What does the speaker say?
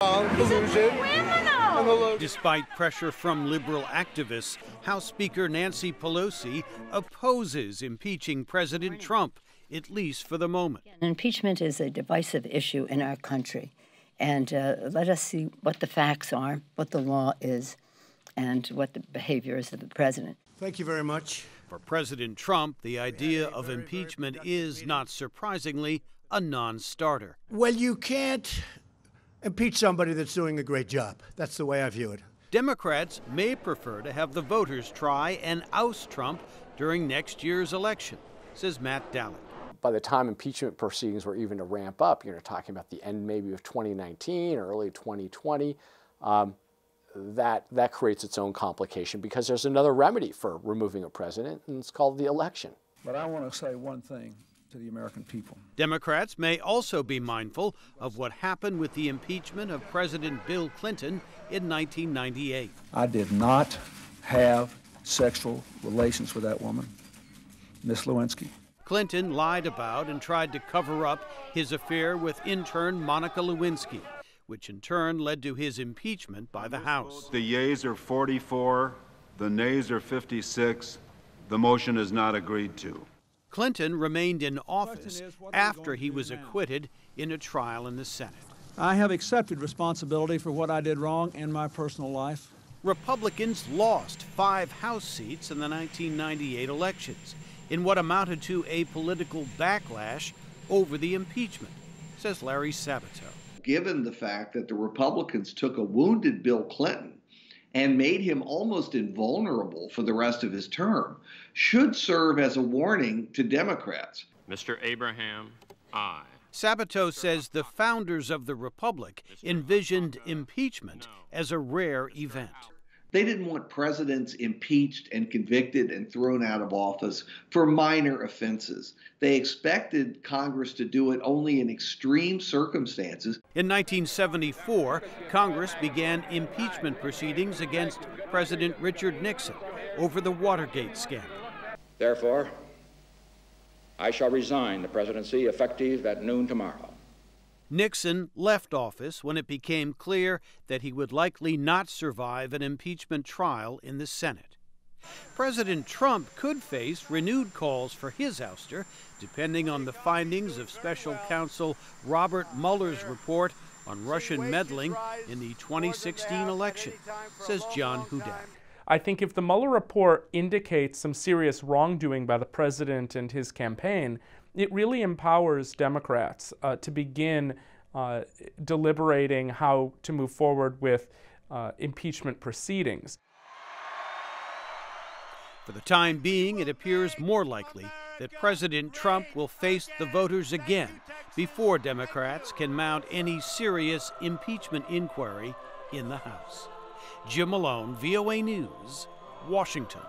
Collusion. Despite pressure from liberal activists, House Speaker Nancy Pelosi opposes impeaching President Trump, at least for the moment. Impeachment is a divisive issue in our country, and let us see what the facts are, what the law is, and what the behavior is of the president. Thank you very much. For President Trump, the idea of impeachment is, not surprisingly, a non-starter. Well, you can't impeach somebody that's doing a great job. That's the way I view it. Democrats may prefer to have the voters try and oust Trump during next year's election, says Matt Dallek. By the time impeachment proceedings were even to ramp up, you're talking about the end maybe of 2019 or early 2020, that creates its own complication because there's another remedy for removing a president, and it's called the election. But I want to say one thing to the American people. Democrats may also be mindful of what happened with the impeachment of President Bill Clinton in 1998. I did not have sexual relations with that woman, Miss Lewinsky. Clinton lied about and tried to cover up his affair with intern Monica Lewinsky, which in turn led to his impeachment by the House. The yeas are 44, the nays are 56. The motion is not agreed to. Clinton remained in office after he was acquitted in a trial in the Senate. I have accepted responsibility for what I did wrong in my personal life. Republicans lost 5 House seats in the 1998 elections in what amounted to a political backlash over the impeachment, says Larry Sabato. Given the fact that the Republicans took a wounded Bill Clinton and made him almost invulnerable for the rest of his term, should serve as a warning to Democrats. Mr. Abraham, aye. Sabato says the founders of the Republic envisioned impeachment as a rare event. They didn't want presidents impeached and convicted and thrown out of office for minor offenses. They expected Congress to do it only in extreme circumstances. In 1974, Congress began impeachment proceedings against President Richard Nixon over the Watergate scandal. Therefore, I shall resign the presidency effective at noon tomorrow. Nixon left office when it became clear that he would likely not survive an impeachment trial in the Senate. President Trump could face renewed calls for his ouster, depending on the findings of special counsel Robert Mueller's report on Russian meddling in the 2016 election, says John Hudak. I think if the Mueller report indicates some serious wrongdoing by the president and his campaign, it really empowers Democrats to begin deliberating how to move forward with impeachment proceedings. For the time being, it appears more likely that President Trump will face the voters again before Democrats can mount any serious impeachment inquiry in the House. Jim Malone, VOA News, Washington.